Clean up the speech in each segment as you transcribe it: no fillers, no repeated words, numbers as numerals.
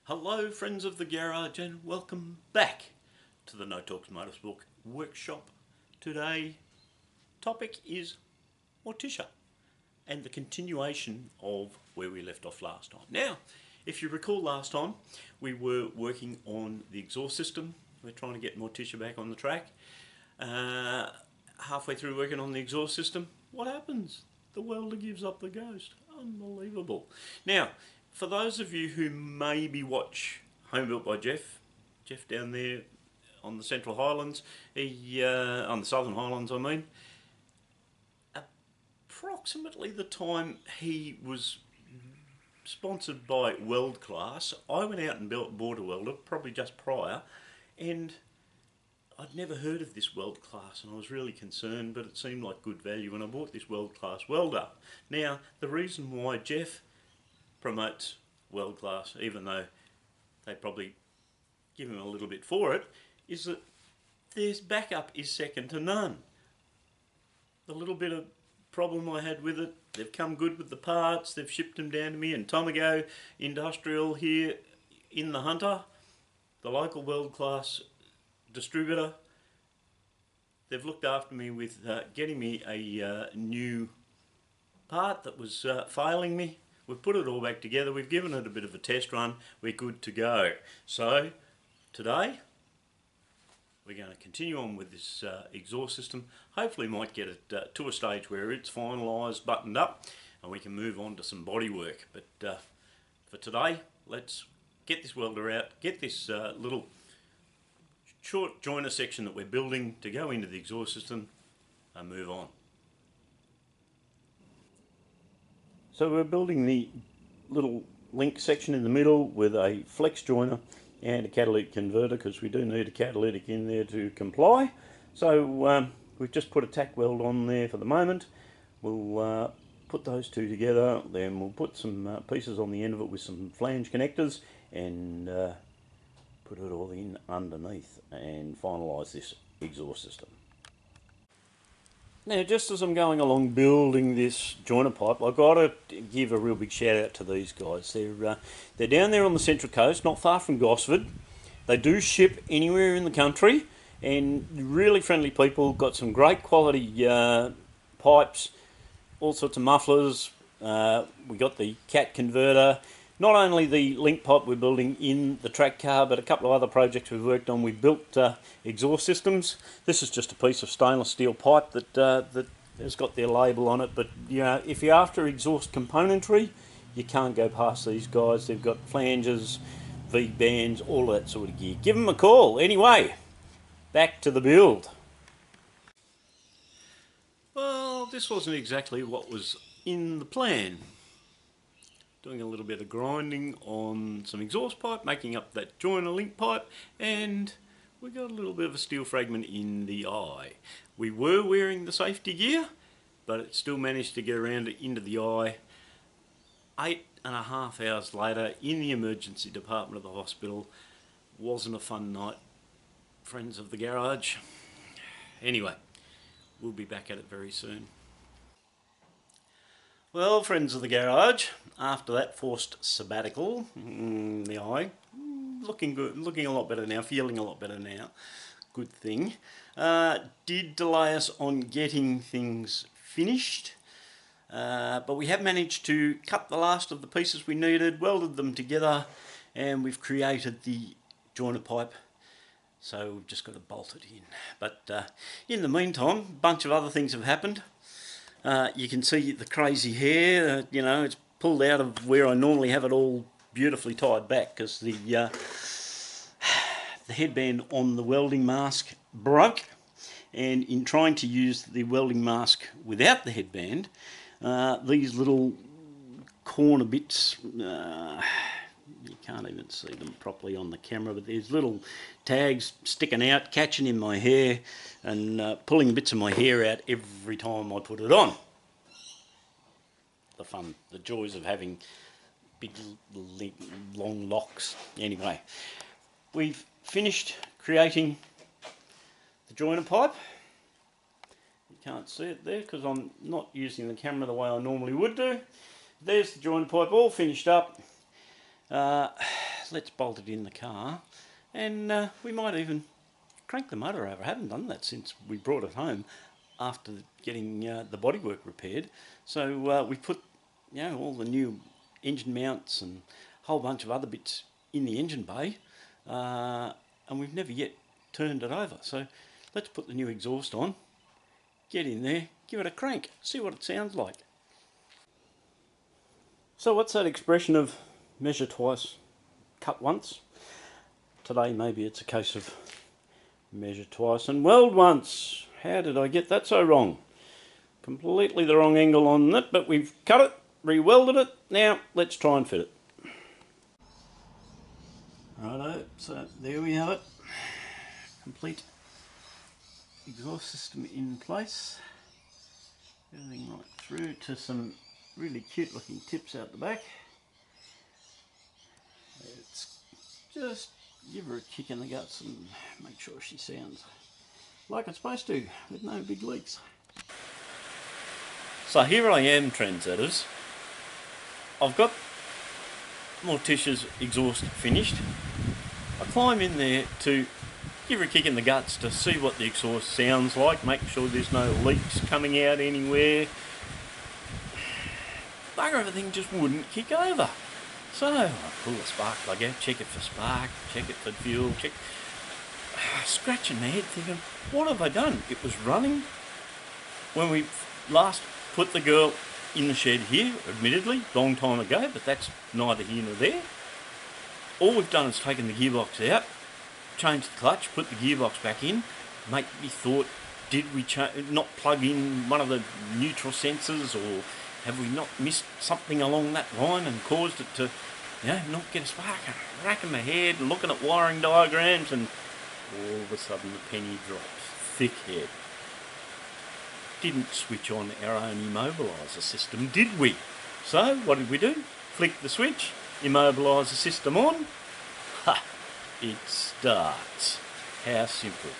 Hello friends of the garage and welcome back to the No Talks Motorsport workshop. Today topic is Morticia and the continuation of where we left off last time. Now if you recall last time we were working on the exhaust system. We're trying to get Morticia back on the track. Halfway through working on the exhaust system, what happens? The welder gives up the ghost. Unbelievable. Now for those of you who maybe watch Home Built by Jeff down there on the Central Highlands, on the Southern Highlands I mean, approximately the time he was sponsored by Weld Class, I went out and bought a welder, probably just prior, and I'd never heard of this Weld Class and I was really concerned, but it seemed like good value when I bought this Weld Class welder. Now the reason why Jeff promotes Weld Class, even though they probably give him a little bit for it, is that their backup is second to none. The little bit of problem I had with it, they've come good with the parts, they've shipped them down to me, and Tomago Industrial here in the Hunter, the local Weld Class distributor, they've looked after me with getting me a new part that was failing me. We've put it all back together, we've given it a bit of a test run, we're good to go. So today we're going to continue on with this exhaust system. Hopefully might get it to a stage where it's finalised, buttoned up, and we can move on to some body work. But for today, let's get this welder out, get this little short joiner section that we're building to go into the exhaust system, and move on. So we're building the little link section in the middle with a flex joiner and a catalytic converter, because we do need a catalytic in there to comply. So we've just put a tack weld on there for the moment. We'll put those two together, then we'll put some pieces on the end of it with some flange connectors and put it all in underneath and finalise this exhaust system. Now just as I'm going along building this joiner pipe, I've got to give a real big shout out to these guys. They're down there on the Central Coast, not far from Gosford. They do ship anywhere in the country and really friendly people, got some great quality pipes, all sorts of mufflers. We got the cat converter. Not only the link pipe we're building in the track car, but a couple of other projects we've worked on. We built exhaust systems. This is just a piece of stainless steel pipe that has got their label on it. But you know, if you're after exhaust componentry, you can't go past these guys. They've got flanges, V-bands, all that sort of gear. Give them a call. Anyway, back to the build. Well, this wasn't exactly what was in the plan. Doing a little bit of grinding on some exhaust pipe, making up that joiner link pipe, and we got a little bit of a steel fragment in the eye. We were wearing the safety gear, but it still managed to get around into the eye. 8.5 hours later in the emergency department of the hospital. Wasn't a fun night, friends of the garage. Anyway, we'll be back at it very soon. Well, friends of the garage, after that forced sabbatical, the eye, looking good, looking a lot better now, feeling a lot better now, good thing. Did delay us on getting things finished, but we have managed to cut the last of the pieces we needed, welded them together, and we've created the joiner pipe. So we've just got to bolt it in. But in the meantime, a bunch of other things have happened. You can see the crazy hair, you know, it's pulled out of where I normally have it all beautifully tied back, because the headband on the welding mask broke, and in trying to use the welding mask without the headband, these little corner bits, you can't even see them properly on the camera, but there's little tags sticking out, catching in my hair and pulling bits of my hair out every time I put it on. The fun, the joys of having big long locks. Anyway, we've finished creating the joiner pipe. You can't see it there because I'm not using the camera the way I normally would do. There's the joiner pipe all finished up. let's bolt it in the car, and we might even crank the motor over. I haven't done that since we brought it home after getting the bodywork repaired. So we put all the new engine mounts and a whole bunch of other bits in the engine bay, and we've never yet turned it over. So let's put the new exhaust on, get in there, give it a crank, see what it sounds like. So what's that expression of measure twice, cut once? Today maybe it's a case of measure twice and weld once. How did I get that so wrong? Completely the wrong angle on it, but we've cut it, re-welded it. Now let's try and fit it. Righto, so there we have it. Complete exhaust system in place. Everything right through to some really cute looking tips out the back. Let's just give her a kick in the guts and make sure she sounds like it's supposed to, with no big leaks. So here I am, trendsetters. I've got Morticia's exhaust finished. I climb in there to give her a kick in the guts to see what the exhaust sounds like, make sure there's no leaks coming out anywhere. Bugger, everything just wouldn't kick over. So I pull the spark plug out, check it for spark, check it for fuel, scratching my head thinking, what have I done? It was running when we last put the girl in the shed here, admittedly, long time ago, but that's neither here nor there. All we've done is taken the gearbox out, changed the clutch, put the gearbox back in, make me thought, did we not plug in one of the neutral sensors, or have we not missed something along that line and caused it to, not get a spark? I'm racking my head, looking at wiring diagrams, and all of a sudden the penny drops. Thick head. Didn't switch on our own immobiliser system, did we? So what did we do? Flick the switch, immobiliser system on. Ha! It starts. How simple.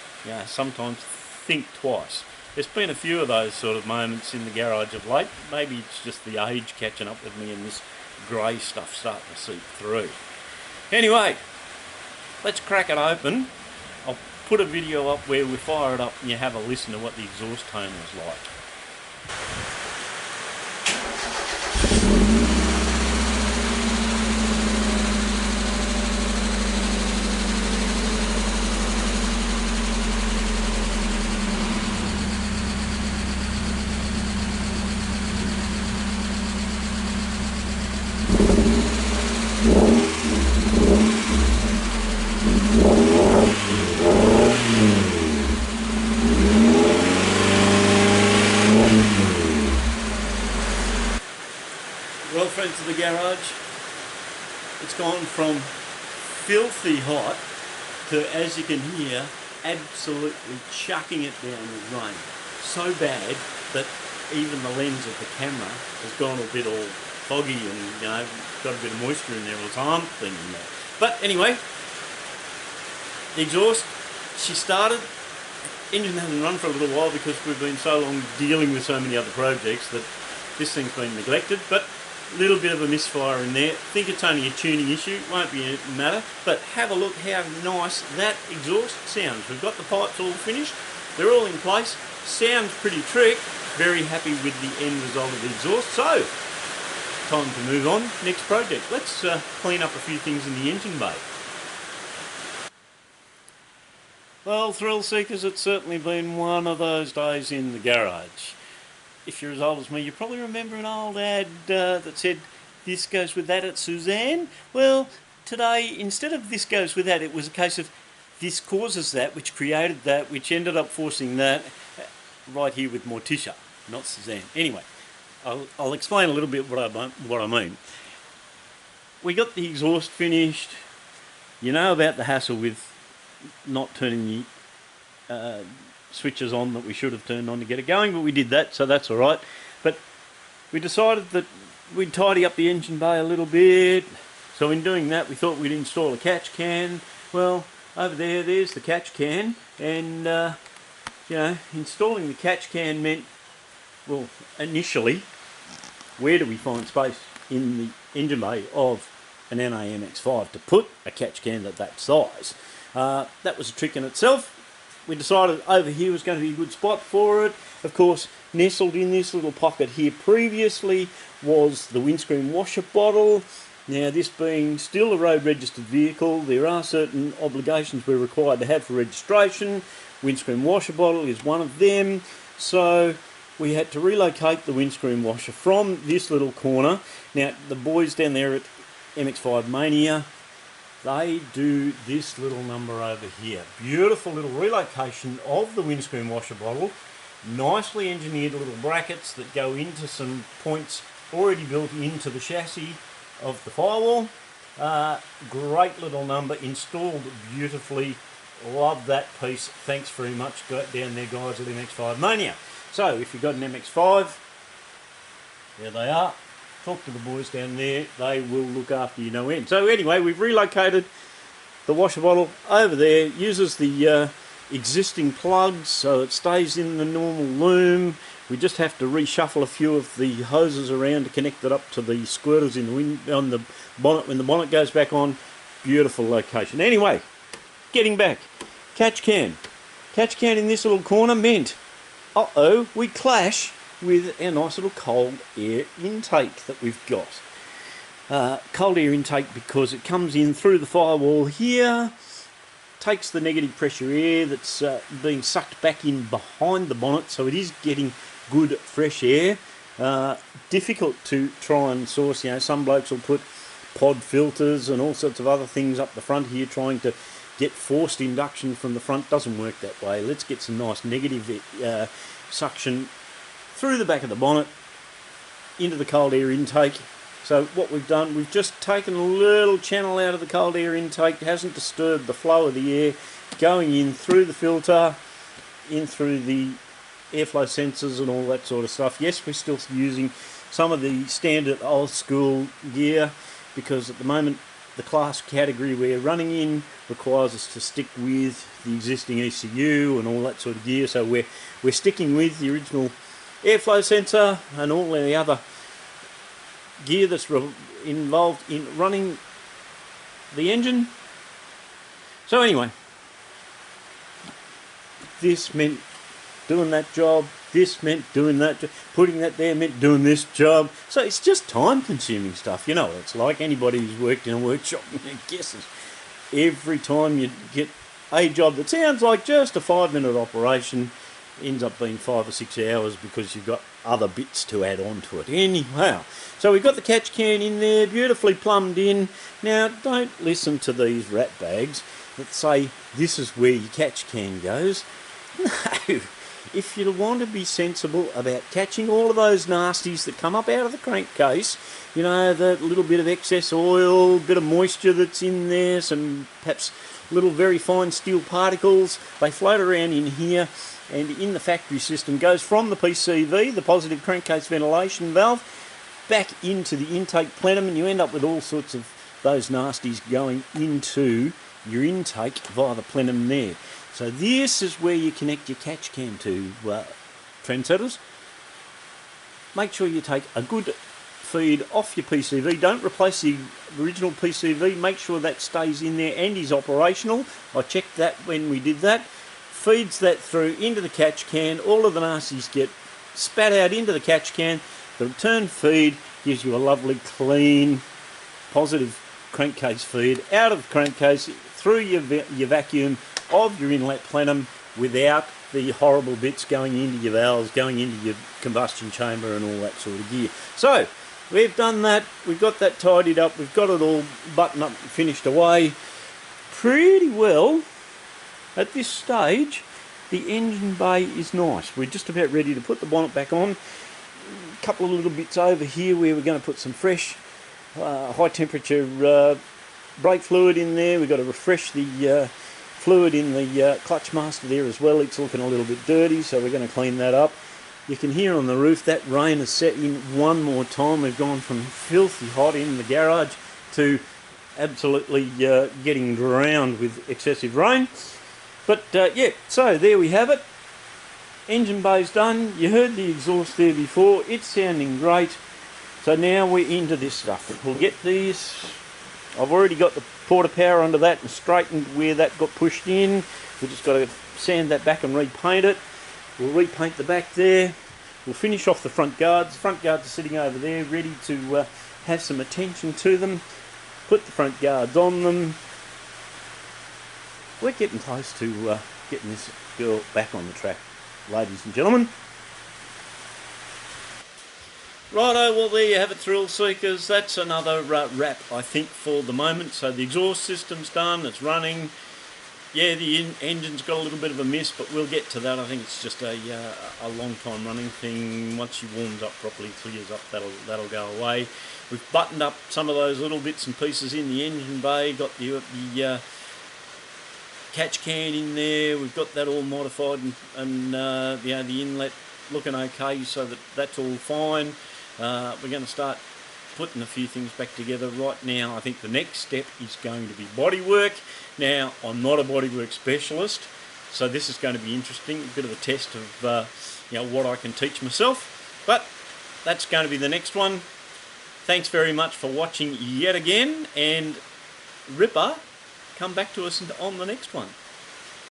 Sometimes think twice. There's been a few of those sort of moments in the garage of late. Maybe it's just the age catching up with me and this grey stuff starting to seep through. Anyway, let's crack it open. I'll put a video up where we fire it up and you have a listen to what the exhaust tone was like. Well, friends of the garage, it's gone from filthy hot to, as you can hear, absolutely chucking it down with rain. So bad that even the lens of the camera has gone a bit all foggy and, got a bit of moisture in there or something in there. But anyway, the exhaust, she started. Engine hasn't run for a little while because we've been so long dealing with so many other projects that this thing's been neglected, but a little bit of a misfire in there. Think it's only a tuning issue, won't be a matter, but have a look how nice that exhaust sounds. We've got the pipes all finished, they're all in place, sounds pretty trick. Very happy with the end result of the exhaust. So, time to move on, next project. Let's clean up a few things in the engine bay. Well, thrill seekers, it's certainly been one of those days in the garage. If you're as old as me, you probably remember an old ad that said, "This goes with that at Suzanne." Well, today, instead of "this goes with that," it was a case of "this causes that," which created that, which ended up forcing that, right here with Morticia, not Suzanne. Anyway, I'll explain a little bit what I mean. We got the exhaust finished. You know about the hassle with not turning the switches on that we should have turned on to get it going, but we did that, so that's all right. But we decided that we'd tidy up the engine bay a little bit. So in doing that, we thought we'd install a catch can. Well, over there's the catch can, and installing the catch can meant, well, initially, where do we find space in the engine bay of an NAMX5 to put a catch can at that size. That was a trick in itself. We decided over here was going to be a good spot for it. Of course, nestled in this little pocket here previously was the windscreen washer bottle. Now, this being still a road registered vehicle, there are certain obligations we're required to have for registration. Windscreen washer bottle is one of them. So we had to relocate the windscreen washer from this little corner. Now, the boys down there at MX5 Mania, they do this little number over here. Beautiful little relocation of the windscreen washer bottle. Nicely engineered little brackets that go into some points already built into the chassis of the firewall. Great little number, installed beautifully. Love that piece. Thanks very much down there, guys, at MX5 Mania. So if you've got an MX5, there they are. Talk to the boys down there. They will look after you no end. So anyway, we've relocated the washer bottle over there. Uses the existing plugs, so it stays in the normal loom. We just have to reshuffle a few of the hoses around to connect it up to the squirters in the wind on the bonnet when the bonnet goes back on. Beautiful location. Anyway, getting back, catch can in this little corner meant, we clash with our nice little cold air intake that we've got. Cold air intake because it comes in through the firewall here, takes the negative pressure air that's being sucked back in behind the bonnet, so it is getting good fresh air. Difficult to try and source. Some blokes will put pod filters and all sorts of other things up the front here trying to get forced induction from the front. Doesn't work that way. Let's get some nice negative suction through the back of the bonnet into the cold air intake. So what we've done, we've just taken a little channel out of the cold air intake. It hasn't disturbed the flow of the air going in through the filter, in through the airflow sensors and all that sort of stuff. Yes, we're still using some of the standard old school gear because at the moment the class category we're running in requires us to stick with the existing ECU and all that sort of gear. So we're sticking with the original airflow sensor and all the other gear that's involved in running the engine. So anyway, this meant doing that job, this meant doing that job, putting that there meant doing this job. So it's just time consuming stuff. It's like anybody who's worked in a workshop guesses. Every time you get a job that sounds like just a 5-minute operation ends up being 5 or 6 hours because you've got other bits to add on to it. Anyhow, so we've got the catch can in there, beautifully plumbed in. Now, don't listen to these rat bags that say this is where your catch can goes. No, if you want to be sensible about catching all of those nasties that come up out of the crankcase, the little bit of excess oil, bit of moisture that's in there, some perhaps little very fine steel particles, they float around in here and in the factory system goes from the PCV, the positive crankcase ventilation valve, back into the intake plenum, and you end up with all sorts of those nasties going into your intake via the plenum there. So this is where you connect your catch can to, trendsetters. Make sure you take a good feed off your PCV. Don't replace the original PCV. Make sure that stays in there and is operational. I checked that when we did that. Feeds that through into the catch can. All of the nasties get spat out into the catch can. The return feed gives you a lovely, clean, positive crankcase feed out of the crankcase through your vacuum of your inlet plenum without the horrible bits going into your valves, going into your combustion chamber and all that sort of gear. So we've done that, we've got that tidied up, we've got it all buttoned up and finished away pretty well. At this stage, the engine bay is nice. We're just about ready to put the bonnet back on. A couple of little bits over here where we're going to put some fresh high temperature brake fluid in there. We've got to refresh the fluid in the clutch master there as well. It's looking a little bit dirty, so we're going to clean that up. You can hear on the roof that rain has set in one more time. We've gone from filthy hot in the garage to absolutely getting drowned with excessive rain. But yeah, so there we have it. Engine bay's done. You heard the exhaust there before. It's sounding great. So now we're into this stuff. We'll get these I've already got the porta power under that and straightened where that got pushed in. We've just got to sand that back and repaint it. We'll repaint the back there. We'll finish off the front guards. The front guards are sitting over there ready to have some attention to them. Put the front guards on them. We're getting close to getting this girl back on the track, ladies and gentlemen. Righto, well there you have it, thrill seekers. That's another wrap, I think, for the moment. So the exhaust system's done, it's running. Yeah, the engine's got a little bit of a miss, but we'll get to that. I think it's just a long time running thing. Once she warms up properly, clears up, that'll go away. We've buttoned up some of those little bits and pieces in the engine bay. Got the catch can in there. We've got that all modified and the inlet looking okay, so that's all fine. We're going to start putting a few things back together right now. I think the next step is going to be bodywork. Now, I'm not a bodywork specialist, so this is going to be interesting, a bit of a test of what I can teach myself, but that's going to be the next one. Thanks very much for watching yet again, and Ripper, come back to us on the next one.